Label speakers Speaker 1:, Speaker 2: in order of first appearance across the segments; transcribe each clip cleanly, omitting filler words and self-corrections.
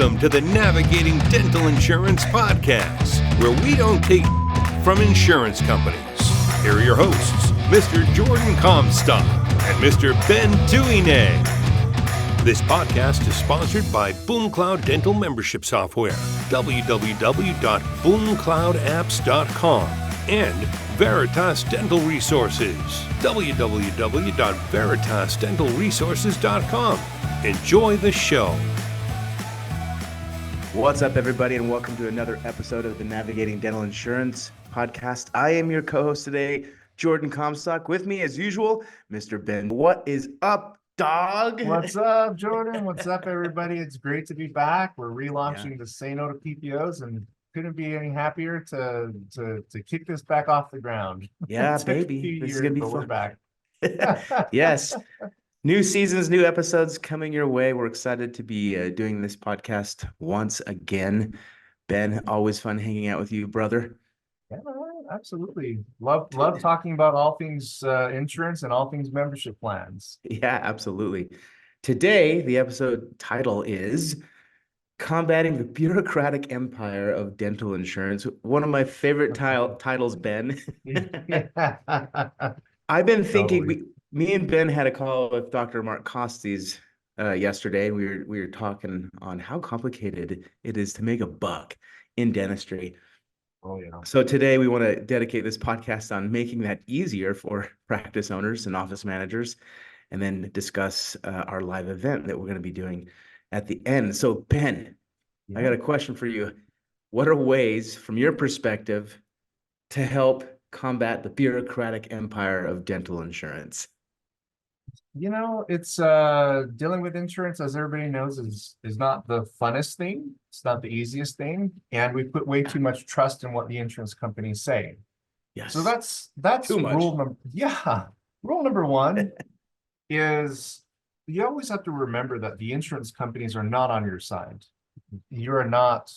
Speaker 1: Welcome to the Navigating Dental Insurance Podcast, where we don't take from insurance companies. Here are your hosts, Mr. Jordan Comstock and Mr. Ben Dewey-Nay. This podcast is sponsored by BoomCloud Dental Membership Software, www.boomcloudapps.com, and Veritas Dental Resources, www.veritasdentalresources.com. Enjoy the show.
Speaker 2: What's up, everybody, and welcome to another episode of the Navigating Dental Insurance Podcast. I am your co-host today, Jordan Comstock. With me, as usual, Mr. Ben. What is up, dog?
Speaker 3: What's up, Jordan? What's up, everybody? It's great to be back. We're relaunching the Say No to PPOs, and couldn't be any happier to kick this back off the ground.
Speaker 2: Yeah, baby. This is gonna be fun. We're back. Yes. New seasons, new episodes coming your way. We're excited to be doing this podcast once again. Ben, always fun hanging out with you, brother.
Speaker 3: Yeah, absolutely. Love talking about all things insurance and all things membership plans.
Speaker 2: Yeah, absolutely. Today, the episode title is Combating the Bureaucratic Empire of Dental Insurance. One of my favorite titles, Ben. I've been thinking, me and Ben had a call with Dr. Mark Costes yesterday. We were talking on how complicated it is to make a buck in dentistry.
Speaker 3: Oh, yeah.
Speaker 2: So today we want to dedicate this podcast on making that easier for practice owners and office managers, and then discuss our live event that we're going to be doing at the end. So Ben, I got a question for you. What are ways, from your perspective, to help combat the bureaucratic empire of dental insurance?
Speaker 3: You know, it's dealing with insurance, as everybody knows, is not the funnest thing. It's not the easiest thing, and we put way too much trust in what the insurance companies say.
Speaker 2: Yes.
Speaker 3: So that's
Speaker 2: Too much.
Speaker 3: Rule number one is you always have to remember that the insurance companies are not on your side. You are not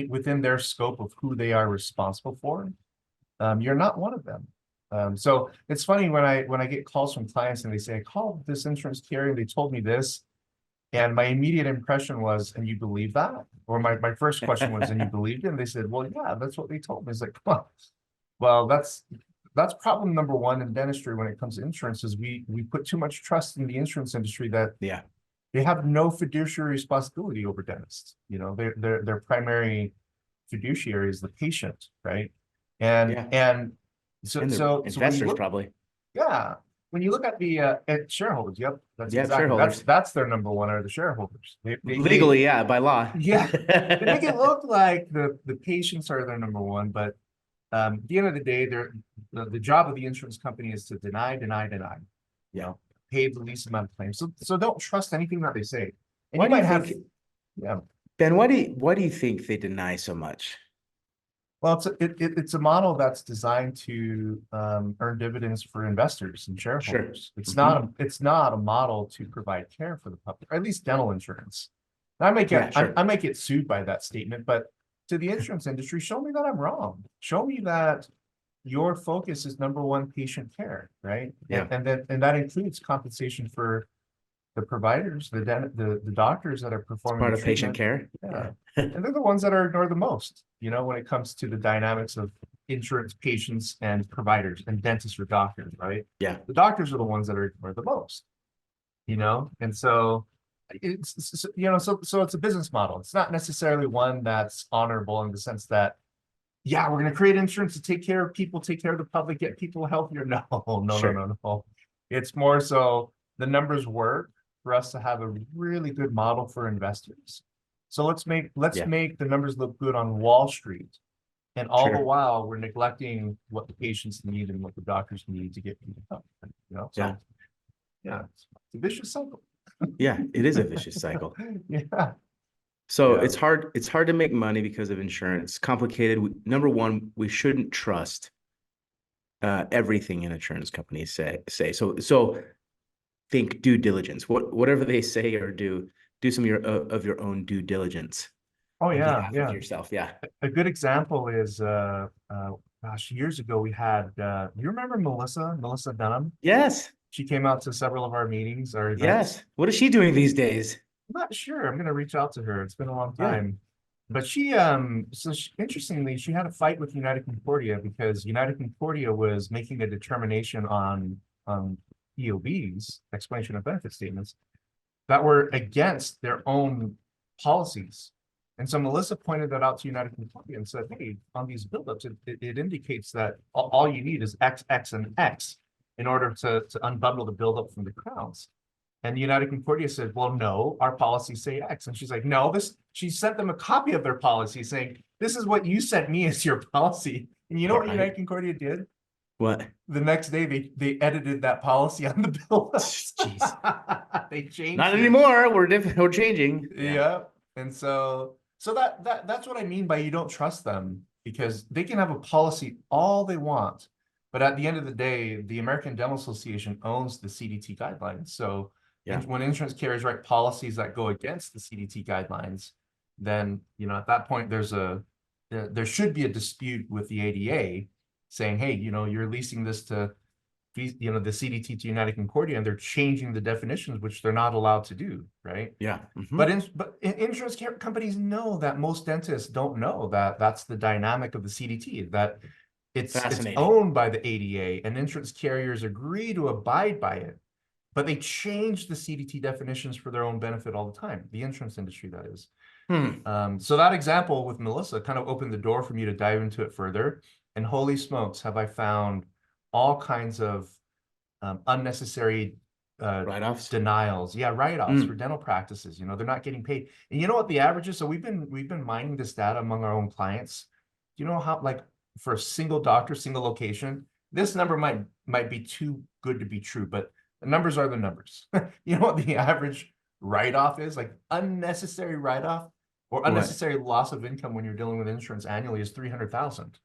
Speaker 3: within their scope of who they are responsible for. You're not one of them. So it's funny when I get calls from clients and they say, I called this insurance carrier, they told me this, and my immediate impression was, and you believe that? Or my first question was, and you believed it? And they said, well, yeah, that's what they told me. It's like, come on. Well, that's problem number one in dentistry when it comes to insurance, is we put too much trust in the insurance industry that they have no fiduciary responsibility over dentists. You know, their primary fiduciary is the patient, right? And
Speaker 2: investors probably.
Speaker 3: Yeah. When you look at the at shareholders,
Speaker 2: shareholders.
Speaker 3: That's their number one, are the shareholders.
Speaker 2: Legally, by law.
Speaker 3: Yeah. They make it look like the patients are their number one, but at the end of the day, the job of the insurance company is to deny. You know, pay the least amount of claims. So don't trust anything that they say. And
Speaker 2: Why
Speaker 3: you
Speaker 2: do
Speaker 3: might
Speaker 2: you
Speaker 3: have,
Speaker 2: think, Ben, why do you think they deny so much?
Speaker 3: well, it's a model that's designed to earn dividends for investors and shareholders.
Speaker 2: Sure.
Speaker 3: It's not a model to provide care for the public, or at least dental insurance. I may get sued by that statement, but to the insurance industry, show me that I'm wrong. Show me that your focus is number one, patient care, right?
Speaker 2: Yeah.
Speaker 3: And that includes compensation for the providers, the doctors that are performing
Speaker 2: Part
Speaker 3: the
Speaker 2: of patient
Speaker 3: treatment.
Speaker 2: care.
Speaker 3: Yeah. And they're the ones that are ignored the most, you know, when it comes to the dynamics of insurance patients and providers and dentists or doctors, right?
Speaker 2: Yeah.
Speaker 3: The doctors are the ones that are ignored the most, you know? And so it's, you know, so it's a business model. It's not necessarily one that's honorable in the sense that, yeah, we're going to create insurance to take care of people, take care of the public, get people healthier. No. It's more so the numbers work for us to have a really good model for investors. So let's make the numbers look good on Wall Street, and all the while we're neglecting what the patients need and what the doctors need to get people help. You know, so it's a vicious cycle.
Speaker 2: Yeah, it is a vicious cycle.
Speaker 3: Yeah.
Speaker 2: So it's hard to make money because of insurance. Complicated. Number one, we shouldn't trust everything an insurance companies say. So think due diligence. Whatever they say or do some of your own due diligence.
Speaker 3: Oh yeah,
Speaker 2: of yourself. Yeah.
Speaker 3: A good example is years ago we had you remember Melissa Dunham?
Speaker 2: Yes.
Speaker 3: She came out to several of our meetings or events.
Speaker 2: Yes. What is she doing these days?
Speaker 3: I'm not sure. I'm gonna reach out to her. It's been a long
Speaker 2: Yeah.
Speaker 3: time. But interestingly, she had a fight with United Concordia because United Concordia was making a determination on EOBs, explanation of benefit statements, that were against their own policies. And so Melissa pointed that out to United Concordia and said, hey, on these buildups, it indicates that all you need is X, X, and X in order to unbundle the buildup from the crowns. And United Concordia said, well, no, our policies say X. And she's like, no, she sent them a copy of their policy saying, this is what you sent me as your policy. And you know what United Concordia did?
Speaker 2: What?
Speaker 3: The next day, they edited that policy on the bill.
Speaker 2: Jeez.
Speaker 3: They changed
Speaker 2: Not
Speaker 3: it.
Speaker 2: anymore. We're changing.
Speaker 3: Yeah. And so that's what I mean by you don't trust them, because they can have a policy all they want. But at the end of the day, the American Dental Association owns the CDT guidelines. So when insurance carriers write policies that go against the CDT guidelines, then, at that point, there should be a dispute with the ADA saying, hey, you're leasing this to, the CDT to United Concordia, and they're changing the definitions, which they're not allowed to do, right?
Speaker 2: Yeah.
Speaker 3: But insurance companies know that most dentists don't know that that's the dynamic of the CDT, that it's owned by the ADA, and insurance carriers agree to abide by it, but they change the CDT definitions for their own benefit all the time. The insurance industry, that is. So that example with Melissa kind of opened the door for me to dive into it further. And holy smokes, have I found all kinds of unnecessary
Speaker 2: write-offs,
Speaker 3: denials. Yeah, write-offs for dental practices. They're not getting paid. And you know what the average is? So we've been mining this data among our own clients. Do you know how, like, for a single doctor, single location, this number might be too good to be true, but the numbers are the numbers. You know what the average write-off is? Like, unnecessary write-off or unnecessary loss of income when you're dealing with insurance annually is 300,000.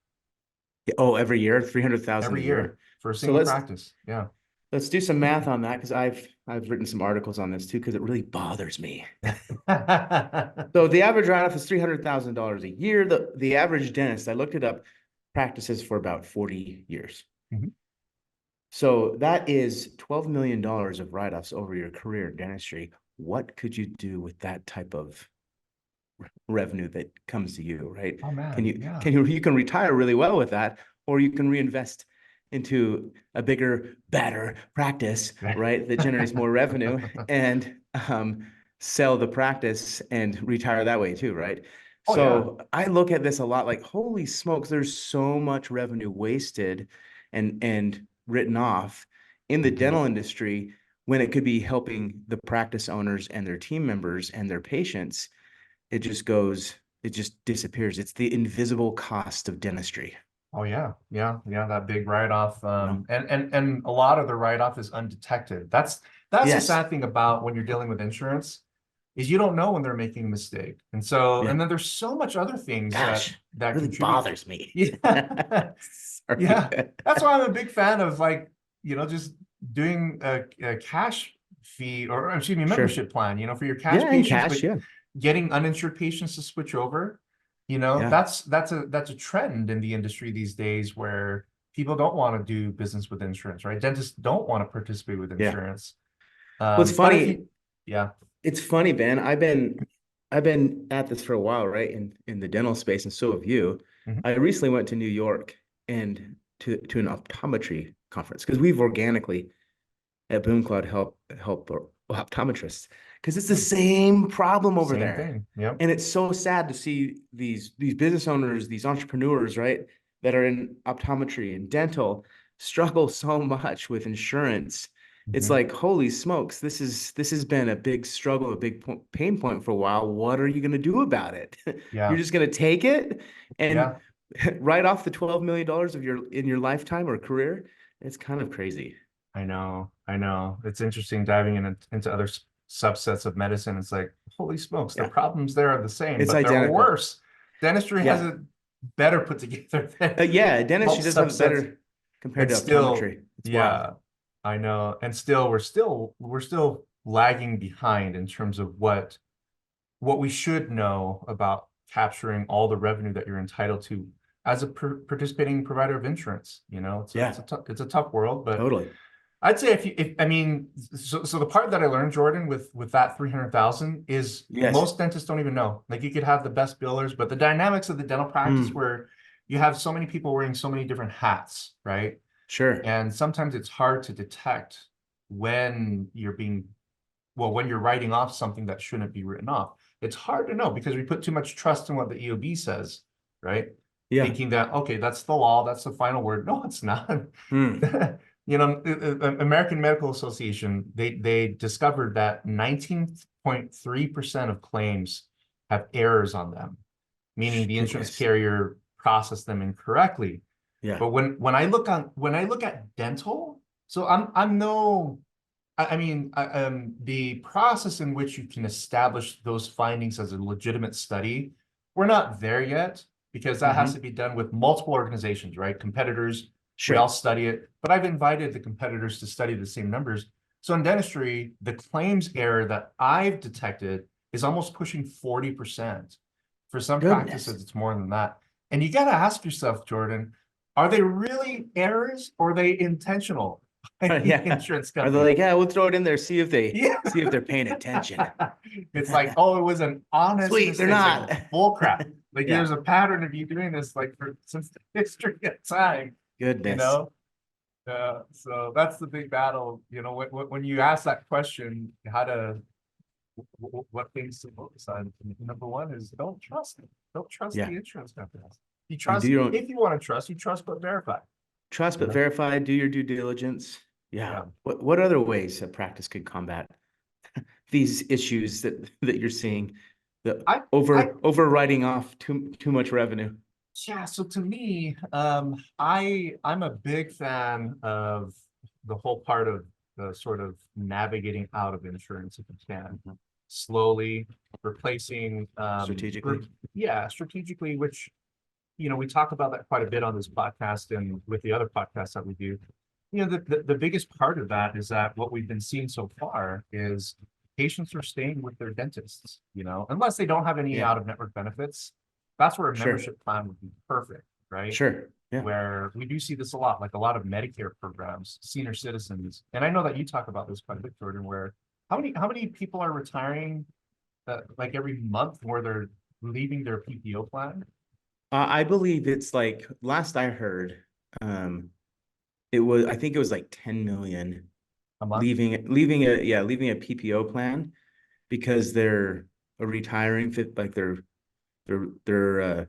Speaker 2: Oh, every year, 300,000
Speaker 3: every year for a single practice. Yeah.
Speaker 2: Let's do some math on that, because I've written some articles on this too, because it really bothers me. So the average write-off is $300,000 a year. The average dentist, I looked it up, practices for about 40 years. So that is $12 million of write-offs over your career in dentistry. What could you do with that type of revenue that comes to you, right?
Speaker 3: Oh man,
Speaker 2: you can retire really well with that, or you can reinvest into a bigger, better practice, right? That generates more revenue, and sell the practice and retire that way too, right? I look at this a lot like, holy smokes, there's so much revenue wasted and written off in the dental industry when it could be helping the practice owners and their team members and their patients. It just disappears. It's the invisible cost of dentistry.
Speaker 3: Oh yeah. That big write-off. And a lot of the write-off is undetected. That's the sad thing about when you're dealing with insurance, is you don't know when they're making a mistake. And so, and then there's so much other things that
Speaker 2: really bothers me.
Speaker 3: Yeah. Yeah. That's why I'm a big fan of, like, just doing a cash fee, or excuse me, membership plan, for your cash patients, getting uninsured patients to switch over. That's a trend in the industry these days, where people don't want to do business with insurance, right? Dentists don't want to participate with insurance.
Speaker 2: What's funny, it's funny, Ben. I've been at this for a while, right? In the dental space, and so have you. I recently went to New York and to an optometry conference, because we've organically at Boom Cloud help optometrists, because it's the same problem over there. And it's so sad to see these business owners, these entrepreneurs, right, that are in optometry and dental struggle so much with insurance. It's like, holy smokes, this has been a big struggle, a big pain point for a while. What are you going to do about it? You're just going to take it and write off the $12 million in your lifetime or career? It's kind of crazy.
Speaker 3: I know. It's interesting diving into other subsets of medicine. It's like, holy smokes, the problems there are the same, but they're worse. Dentistry has it better put together than
Speaker 2: dentistry does have it better compared to optometry. It's wild.
Speaker 3: I know. And still, we're still lagging behind in terms of what we should know about capturing all the revenue that you're entitled to as a participating provider of insurance. It's a tough world, but I'd say so the part that I learned, Jordan, with that 300,000 is
Speaker 2: Yes.
Speaker 3: most dentists don't even know. Like you could have the best billers, but the dynamics of the dental practice
Speaker 2: Mm,
Speaker 3: where you have so many people wearing so many different hats, right?
Speaker 2: sure.
Speaker 3: And sometimes it's hard to detect when when you're writing off something that shouldn't be written off. It's hard to know because we put too much trust in what the EOB says, right?
Speaker 2: Yeah.
Speaker 3: Thinking that, okay, that's the law, that's the final word. No, it's not.
Speaker 2: Mm.
Speaker 3: American Medical Association, they discovered that 19.3% of claims have errors on them, meaning the insurance
Speaker 2: Goodness.
Speaker 3: carrier processed them incorrectly.
Speaker 2: Yeah.
Speaker 3: But when I look at dental, so I'm no the process in which you can establish those findings as a legitimate study, we're not there yet because that has
Speaker 2: Hmm.
Speaker 3: to be done with multiple organizations, right? Competitors, we all
Speaker 2: Sure.
Speaker 3: study it, but I've invited the competitors to study the same numbers. So in dentistry, the claims error that I've detected is almost pushing 40%. For some
Speaker 2: Goodness.
Speaker 3: practices, it's more than that. And you got to ask yourself, Jordan, are they really errors or are they intentional? The
Speaker 2: Yeah.
Speaker 3: insurance
Speaker 2: Are they
Speaker 3: company.
Speaker 2: like, yeah, we'll throw it in there,
Speaker 3: Yeah.
Speaker 2: see if they're paying attention.
Speaker 3: It's like, oh, it was an honest
Speaker 2: Sweet, they're
Speaker 3: mistake. It's like
Speaker 2: not.
Speaker 3: bull crap. Like
Speaker 2: Yeah.
Speaker 3: there's a pattern of you doing this like since the history of time, you
Speaker 2: Goodness.
Speaker 3: know? So that's the big battle, when you ask that question, what things to focus on. Number one is don't trust them. Don't trust
Speaker 2: Yeah.
Speaker 3: the insurance companies. You
Speaker 2: And do
Speaker 3: trust,
Speaker 2: your own
Speaker 3: if you want to trust, you trust but verify.
Speaker 2: trust
Speaker 3: You
Speaker 2: but
Speaker 3: know?
Speaker 2: verify, do your due diligence. Yeah.
Speaker 3: Yeah.
Speaker 2: What other ways that practice could combat these issues that you're seeing? The
Speaker 3: I I
Speaker 2: overriding off too much revenue.
Speaker 3: Yeah, so to me, I'm a big fan of the whole part of the sort of navigating out of insurance if you can,
Speaker 2: Mhm.
Speaker 3: slowly replacing,
Speaker 2: Strategically.
Speaker 3: yeah, strategically, which we talk about that quite a bit on this podcast and with the other podcasts that we do. The biggest part of that is that what we've been seeing so far is patients are staying with their dentists, unless they don't have any
Speaker 2: Yeah.
Speaker 3: out-of-network benefits. That's where a
Speaker 2: Sure.
Speaker 3: membership plan would be perfect, right?
Speaker 2: Sure. Yeah.
Speaker 3: Where we do see this a lot, like a lot of Medicare programs, senior citizens. And I know that you talk about this quite a bit, Jordan, where how many people are retiring like every month where they're leaving their PPO plan?
Speaker 2: I believe it's like last I heard, um, I think it was like 10 million
Speaker 3: A month?
Speaker 2: leaving a PPO plan because they're a retiring fit, like they're they're uh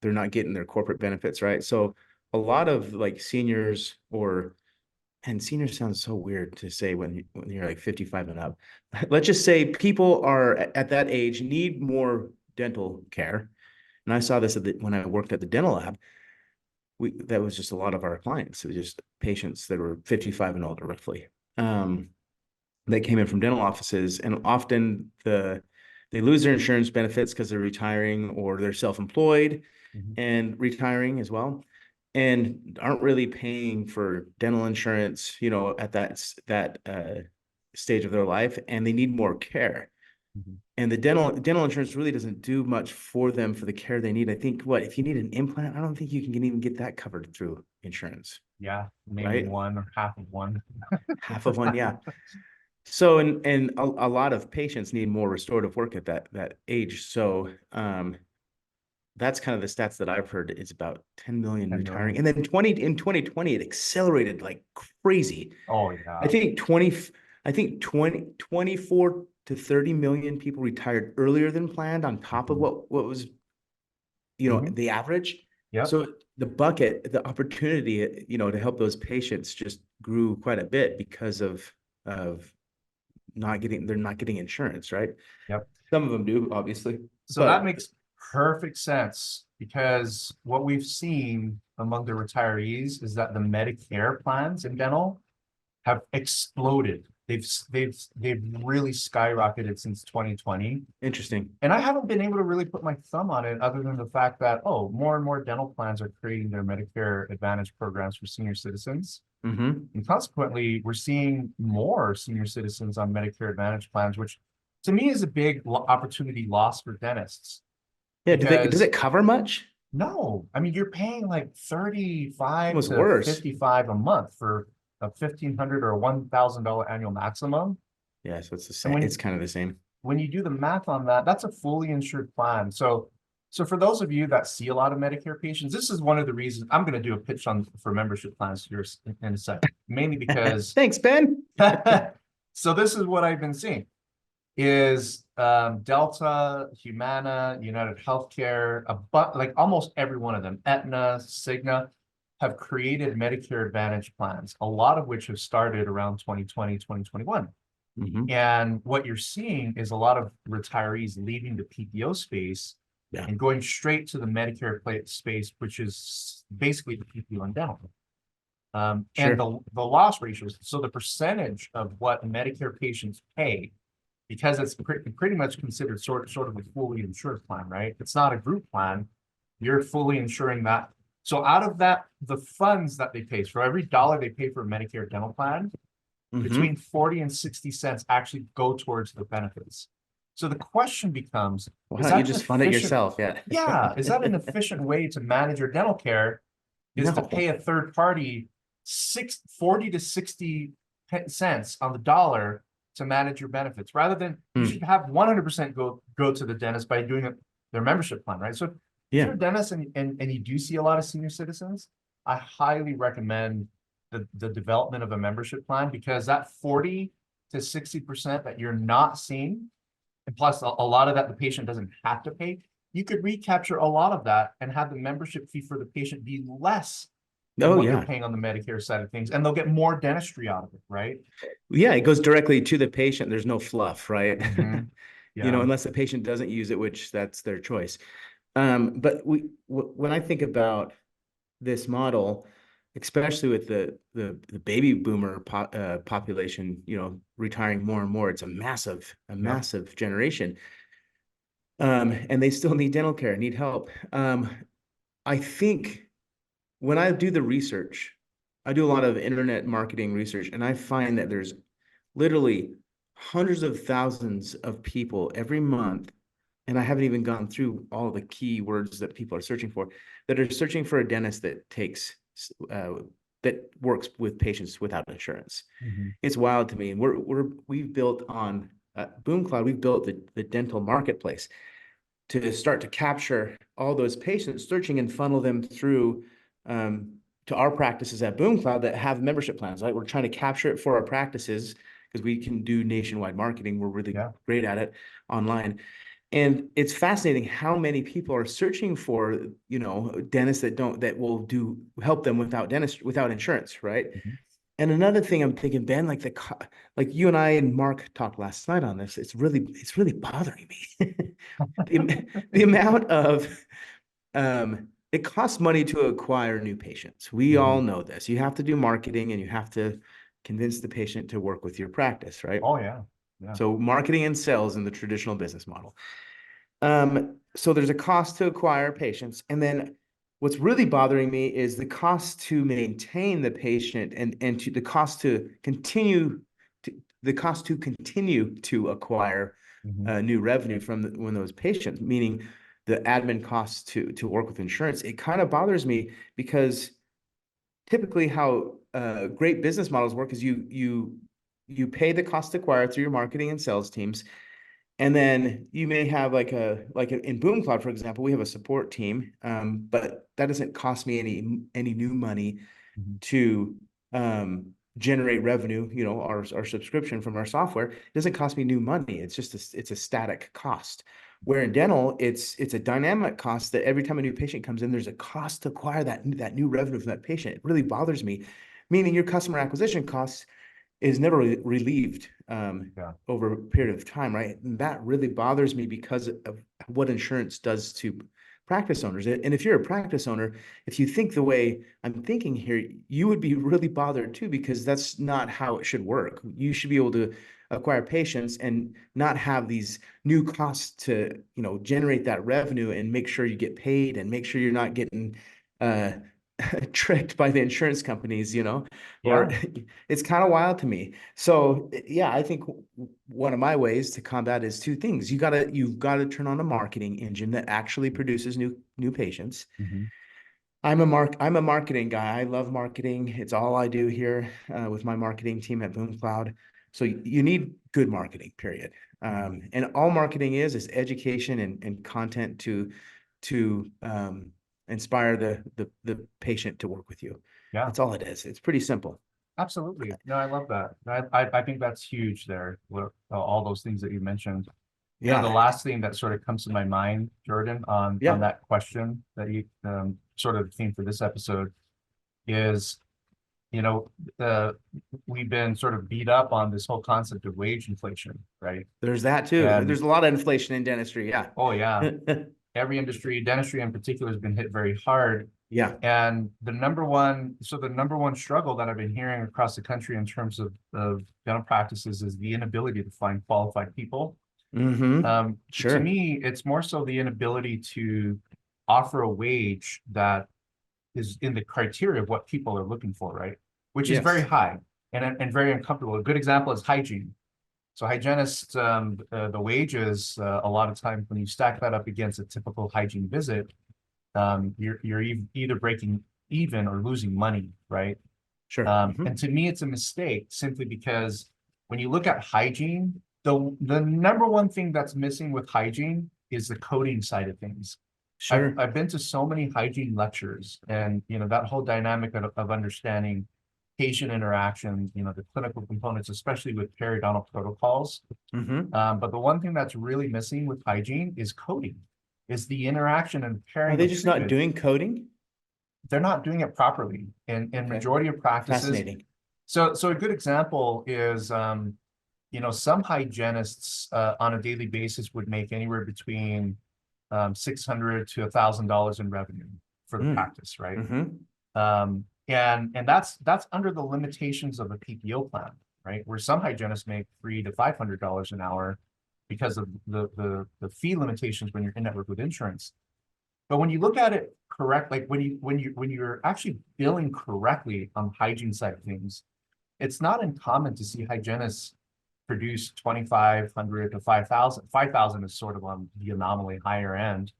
Speaker 2: they're not getting their corporate benefits, right? So a lot of like seniors and seniors sounds so weird to say when you're like 55 and up. Let's just say people are at that age need more dental care. And I saw this when I worked at the dental lab. That was just a lot of our clients. It was just patients that were 55 and older, roughly. That came in from dental offices, and often they lose their insurance benefits because they're retiring or they're self-employed
Speaker 3: Mhm.
Speaker 2: and retiring as well, and aren't really paying for dental insurance, at that stage of their life, and they need more care.
Speaker 3: Mhm.
Speaker 2: And the dental insurance really doesn't do much for them for the care they need. I think if you need an implant, I don't think you can even get that covered through insurance,
Speaker 3: Yeah, maybe
Speaker 2: right?
Speaker 3: one or half of one.
Speaker 2: Half of one, yeah. So, and a lot of patients need more restorative work at that age. So, that's kind of the stats that I've heard is about 10 million
Speaker 3: 10
Speaker 2: retiring.
Speaker 3: million.
Speaker 2: And then 2020, it accelerated like crazy.
Speaker 3: Oh,
Speaker 2: I
Speaker 3: yeah.
Speaker 2: think 24 to 30 million people retired earlier than planned on top of
Speaker 3: Mhm.
Speaker 2: what was,
Speaker 3: Mhm.
Speaker 2: the average.
Speaker 3: Yep.
Speaker 2: So the opportunity, to help those patients just grew quite a bit because of they're not getting insurance, right?
Speaker 3: Yep.
Speaker 2: Some of them do, obviously,
Speaker 3: So that
Speaker 2: but
Speaker 3: makes perfect sense because what we've seen among the retirees is that the Medicare plans in dental have exploded. They've really skyrocketed since 2020.
Speaker 2: interesting.
Speaker 3: And I haven't been able to really put my thumb on it other than the fact that, oh, more and more dental plans are creating their Medicare Advantage programs for senior citizens.
Speaker 2: Mm-hmm.
Speaker 3: And consequently, we're seeing more senior citizens on Medicare Advantage plans, which to me is a big opportunity loss for dentists.
Speaker 2: Yeah, does
Speaker 3: Because
Speaker 2: it cover much?
Speaker 3: no, I mean, you're paying like 35
Speaker 2: Almost
Speaker 3: to
Speaker 2: worse.
Speaker 3: 55 a month for a $1,500 or a $1,000 annual maximum.
Speaker 2: Yeah, so it's the
Speaker 3: And
Speaker 2: same. It's kind of the same.
Speaker 3: when you do the math on that, that's a fully insured plan. So for those of you that see a lot of Medicare patients, this is one of the reasons I'm going to do a pitch on for membership plans here in a second, mainly because
Speaker 2: Thanks, Ben.
Speaker 3: so this is what I've been seeing is Delta, Humana, United Healthcare, like almost every one of them, Aetna, Cigna, have created Medicare Advantage plans, a lot of which have started around 2020, 2021.
Speaker 2: Mhm.
Speaker 3: And what you're seeing is a lot of retirees leaving the PPO space and going straight to the Medicare space, which is basically the PPO and dental. And
Speaker 2: Sure.
Speaker 3: the loss ratios, so the percentage of what Medicare patients pay, because it's pretty much considered sort of a fully insured plan, right? It's not a group plan. You're fully insuring that. So out of that, the funds that they pay, for every dollar they pay for a Medicare dental plan,
Speaker 2: Mhm.
Speaker 3: between 40 and 60 cents actually go towards the benefits. So the question becomes,
Speaker 2: Why
Speaker 3: is
Speaker 2: don't
Speaker 3: that
Speaker 2: you
Speaker 3: an
Speaker 2: just fund it
Speaker 3: efficient-
Speaker 2: yourself? Yeah.
Speaker 3: Yeah, is that an efficient way to manage your dental care? Is to
Speaker 2: No.
Speaker 3: pay a third party 40 to 60 cents on the dollar to manage your benefits, rather than you
Speaker 2: Hmm.
Speaker 3: should have 100% go to the dentist by doing their membership plan, right? So if
Speaker 2: Yeah.
Speaker 3: you're a dentist and you do see a lot of senior citizens, I highly recommend the development of a membership plan, because that 40 to 60% that you're not seeing, and plus a lot of that the patient doesn't have to pay, you could recapture a lot of that and have the membership fee for the patient be less than
Speaker 2: Oh,
Speaker 3: what you're
Speaker 2: yeah.
Speaker 3: paying on the Medicare side of things, and they'll get more dentistry out of it, right?
Speaker 2: Yeah, it goes directly to the patient. There's no fluff, right?
Speaker 3: Mhm.
Speaker 2: You know,
Speaker 3: Yeah.
Speaker 2: unless the patient doesn't use it, which that's their choice. But when I think about this model, especially with the baby boomer population, you know, retiring more and more, it's a massive generation. And they still need dental care, need help. I think when I do the research, I do a lot of internet marketing research, and I find that there's literally hundreds of thousands of people every month, and I haven't even gone through all the keywords that people are searching for, that are searching for a dentist that takes that works with patients without insurance.
Speaker 3: Mhm.
Speaker 2: It's wild to me. And we've built on BoomCloud, we've built the dental marketplace to start to capture all those patients, searching and funnel them through to our practices at BoomCloud that have membership plans. Right, we're trying to capture it for our practices because we can do nationwide marketing. We're really great at it online. And it's fascinating how many people are searching for, you know, dentists that will help them without insurance, right?
Speaker 3: Mhm.
Speaker 2: And another thing I'm thinking, Ben, like you and I and Mark talked last night on this, it's really bothering me. The amount of it costs money to acquire new patients. We all know this. You have to do marketing and you have to convince the patient to work with your practice, right?
Speaker 3: Oh yeah. Yeah.
Speaker 2: So marketing and sales in the traditional business model. So there's a cost to acquire patients. And then what's really bothering me is the cost to maintain the patient and to the cost to continue to acquire new revenue from when those patients, meaning the admin costs to work with insurance. It kind of bothers me because typically how great business models work is you pay the cost to acquire through your marketing and sales teams. And then you may have like in BoomCloud, for example, we have a support team, but that doesn't cost me any new money
Speaker 3: Mhm.
Speaker 2: to generate revenue. You know, our subscription from our software doesn't cost me new money. It's just it's a static cost. Where in dental, it's a dynamic cost that every time a new patient comes in, there's a cost to acquire that new revenue from that patient. It really bothers me, meaning your customer acquisition costs is never relieved over a period of time, right? And that really bothers me because of what insurance does to practice owners. And if you're a practice owner, if you think the way I'm thinking here, you would be really bothered too, because that's not how it should work. You should be able to acquire patients and not have these new costs to, you know, generate that revenue and make sure you get paid and make sure you're not getting tricked by the insurance companies, you know, or it's kind of wild to me. So yeah, I think one of my ways to combat is two things. You've got to turn on a marketing engine that actually produces new patients.
Speaker 3: Mhm.
Speaker 2: I'm a marketing guy. I love marketing. It's all I do here with my marketing team at Boom Cloud. So you need good marketing, period. And all marketing is education and content to inspire the patient to work with you.
Speaker 3: Yeah,
Speaker 2: That's all it is. It's pretty simple.
Speaker 3: absolutely. No, I love that. I think that's huge there. All those things that you mentioned. You know, the
Speaker 2: Yeah.
Speaker 3: last thing that sort of comes to my mind, Jordan, on
Speaker 2: Yeah.
Speaker 3: that question that you sort of theme for this episode is, you know, we've been sort of beat up on this whole concept of wage inflation, right?
Speaker 2: There's that too.
Speaker 3: And
Speaker 2: There's a lot of inflation in dentistry. Yeah.
Speaker 3: oh yeah, every industry, dentistry in particular, has been hit very hard.
Speaker 2: Yeah.
Speaker 3: And the number one struggle that I've been hearing across the country in terms of dental practices is the inability to find qualified people.
Speaker 2: Mm-hmm. Sure.
Speaker 3: To me, it's more so the inability to offer a wage that is in the criteria of what people are looking for, right? Which is very
Speaker 2: Yes.
Speaker 3: high and very uncomfortable. A good example is hygiene. So hygienists, the wages, a lot of times when you stack that up against a typical hygiene visit, you're either breaking even or losing money, right?
Speaker 2: Sure.
Speaker 3: And to me, it's a mistake simply because when you look at hygiene, the number one thing that's missing with hygiene is the coding side of things.
Speaker 2: Sure.
Speaker 3: I've been to so many hygiene lectures, and you know that whole dynamic of understanding patient interaction, you know, the clinical components, especially with periodontal protocols.
Speaker 2: Mm-hmm.
Speaker 3: But the one thing that's really missing with hygiene is coding, is the interaction and pairing.
Speaker 2: Are they just not doing coding?
Speaker 3: They're not doing it properly in majority of practices.
Speaker 2: Fascinating.
Speaker 3: So a good example is, you know, some hygienists on a daily basis would make anywhere between $600 to $1,000 in revenue for the practice, right?
Speaker 2: Mm-hmm.
Speaker 3: And that's under the limitations of a PPO plan, right? Where some hygienists make $300 to $500 an hour because of the fee limitations when you're in network with insurance. But when you look at it correct, like when you're actually billing correctly on the hygiene side of things, it's not uncommon to see hygienists produce 2,500 to 5,000. 5,000 is sort of on the anomaly higher end.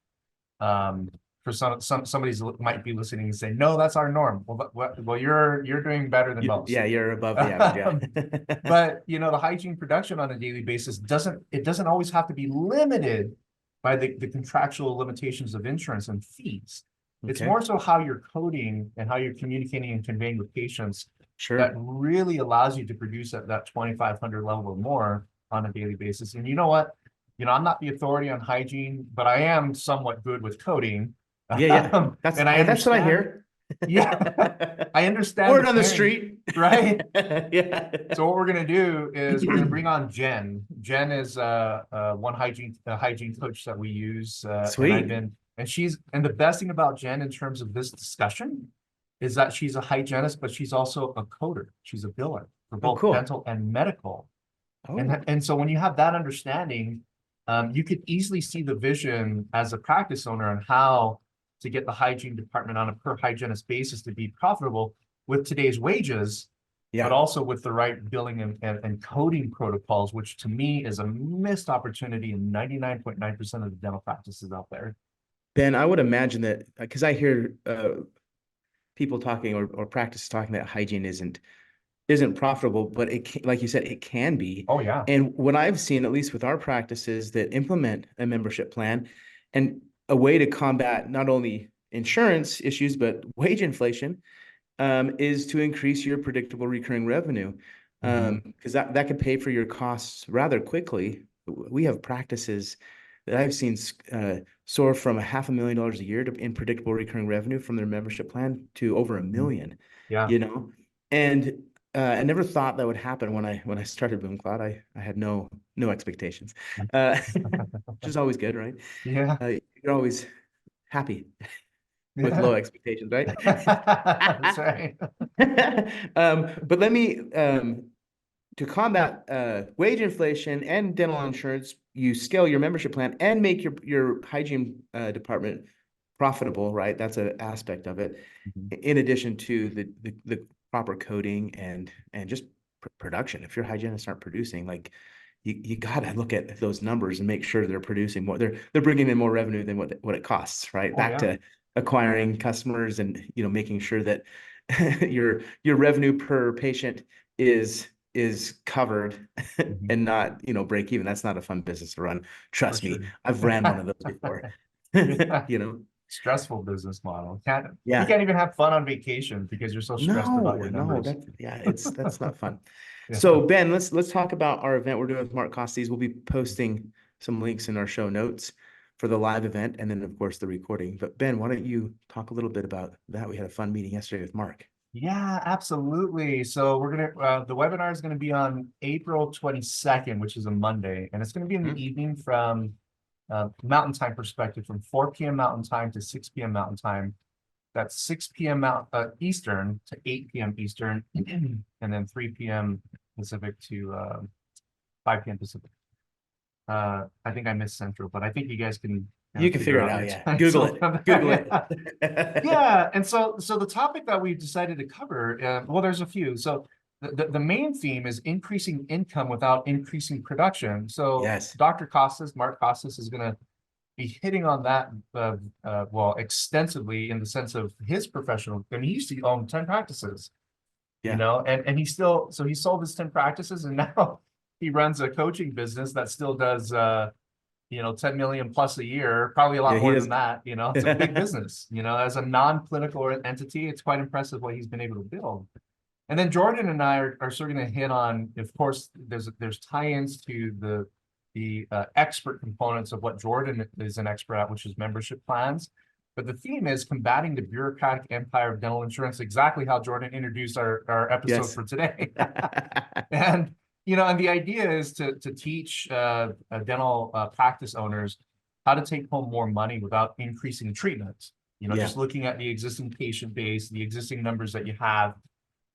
Speaker 3: For somebody's might be listening and say, no, that's our norm. Well, you're doing better than most.
Speaker 2: Yeah, you're above the average. Yeah.
Speaker 3: But you know, the hygiene production on a daily basis doesn't always have to be limited by the contractual limitations of insurance and fees. It's more so how you're coding and how you're communicating and conveying with patients that really allows you to produce at that 2,500 level or more on a daily basis. And you know what? You know, I'm not the authority on hygiene, but I am somewhat good with coding.
Speaker 2: Yeah. That's what I hear.
Speaker 3: Yeah, I understand.
Speaker 2: Word on the street.
Speaker 3: Right?
Speaker 2: Yeah.
Speaker 3: So what we're gonna do is we're gonna bring on Jen. Jen is one hygiene coach that we use.
Speaker 2: Sweet.
Speaker 3: And the best thing about Jen in terms of this discussion is that she's a hygienist, but she's also a coder. She's a biller for both dental and medical. And so when you have that understanding, you could easily see the vision as a practice owner on how to get the hygiene department on a per hygienist basis to be profitable with today's wages, but also with the right billing and coding protocols, which to me is a missed opportunity in 99.9% of the dental practices out there.
Speaker 2: Ben, I would imagine that because I hear people talking or practice talking that hygiene isn't profitable, but it can, like you said, it can be.
Speaker 3: Oh yeah.
Speaker 2: And what I've seen, at least with our practices that implement a membership plan, and a way to combat not only insurance issues but wage inflation, is to increase your predictable recurring revenue, because that could pay for your costs rather quickly. We have practices that I've seen soar from $500,000 a year in predictable recurring revenue from their membership plan to over $1 million.
Speaker 3: Yeah.
Speaker 2: You know, and I never thought that would happen when I started Boom Cloud. I had no expectations, which is always good, right?
Speaker 3: Yeah.
Speaker 2: You're always happy with low expectations, right?
Speaker 3: That's right.
Speaker 2: But let me to combat wage inflation and dental insurance, you scale your membership plan and make your hygiene department profitable, right? That's an aspect of it. In addition to the proper coding and just production. If your hygienists aren't producing, like you gotta look at those numbers and make sure they're producing more. They're bringing in more revenue than what it costs, right? acquiring customers and, making sure that your revenue per patient is covered and not, break even. That's not a fun business to run. Trust me,
Speaker 3: sure.
Speaker 2: I've ran one of those before.
Speaker 3: Stressful business model. You
Speaker 2: Yeah.
Speaker 3: can't even have fun on vacation because you're so stressed about your
Speaker 2: No,
Speaker 3: numbers.
Speaker 2: that's not fun.
Speaker 3: Yeah.
Speaker 2: So Ben, let's talk about our event we're doing with Mark Costes. We'll be posting some links in our show notes for the live event and then of course the recording. But Ben, why don't you talk a little bit about that? We had a fun meeting yesterday with Mark.
Speaker 3: Yeah, absolutely. So we're gonna the webinar is gonna be on April 22nd, which is a Monday, and it's gonna be in the evening from Mountain Time perspective, from 4 p.m. Mountain Time to 6 p.m. Mountain Time. That's 6 p.m. Eastern to 8 p.m. Eastern, and then 3 p.m. Pacific to 5 p.m. Pacific. I think I missed Central, but I think you guys can.
Speaker 2: You can figure it out,
Speaker 3: your
Speaker 2: yeah.
Speaker 3: time
Speaker 2: Google
Speaker 3: zone.
Speaker 2: it. Google it.
Speaker 3: Yeah, and so the topic that we've decided to cover, well, there's a few. So the main theme is increasing income without increasing production. So
Speaker 2: Yes.
Speaker 3: Dr. Costas, Mark Costas, is going to be hitting on that, well, extensively in the sense of his professional. I mean, he used to own 10 practices,
Speaker 2: Yeah.
Speaker 3: and he still, so he sold his 10 practices, and now he runs a coaching business that still does, 10 million plus a year, probably a lot more than that. It's a big business, as a non-clinical entity. It's quite impressive what he's been able to build. And then Jordan and I are sort of going to hit on, of course, there's tie-ins to the expert components of what Jordan is an expert at, which is membership plans. But the theme is combating the bureaucratic empire of dental insurance, exactly how Jordan introduced our episode for today. And and the idea is to teach dental practice owners how to take home more money without increasing treatments. Just looking at the existing patient base, the existing numbers that you have,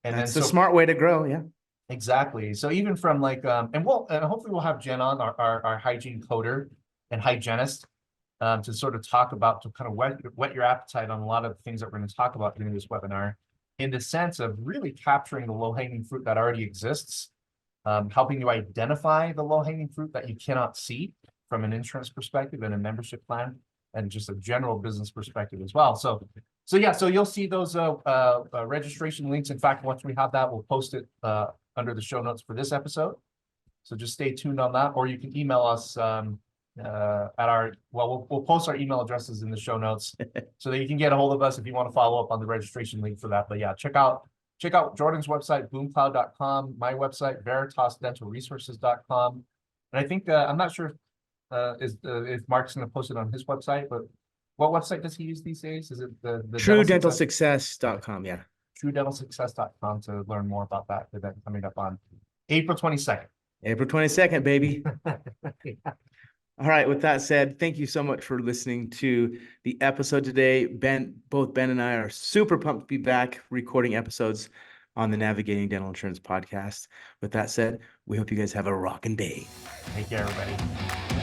Speaker 3: and
Speaker 2: That's
Speaker 3: then
Speaker 2: a smart way to grow. Yeah,
Speaker 3: exactly. So even from like, and hopefully we'll have Jen on, our hygiene coder and hygienist, to sort of talk about, to kind of whet your appetite on a lot of the things that we're going to talk about during this webinar, in the sense of really capturing the low-hanging fruit that already exists. Helping you identify the low-hanging fruit that you cannot see from an insurance perspective and a membership plan, and just a general business perspective as well. So you'll see those registration links. In fact, once we have that, we'll post it under the show notes for this episode. So just stay tuned on that, or you can email us we'll post our email addresses in the show notes so that you can get a hold of us if you want to follow up on the registration link for that. But yeah, check out Jordan's website, boomcloud.com, my website, veritasdentalresources.com. And I think, I'm not sure if Mark's going to post it on his website, but what website does he use these days? Is it the
Speaker 2: TrueDentalSuccess.com, yeah.
Speaker 3: TrueDentalSuccess.com to learn more about that event coming up on April 22nd.
Speaker 2: April 22nd, baby. All right. With that said, thank you so much for listening to the episode today. Both Ben and I are super pumped to be back recording episodes on the Navigating Dental Insurance podcast. With that said, we hope you guys have a rockin' day.
Speaker 3: Take care, everybody.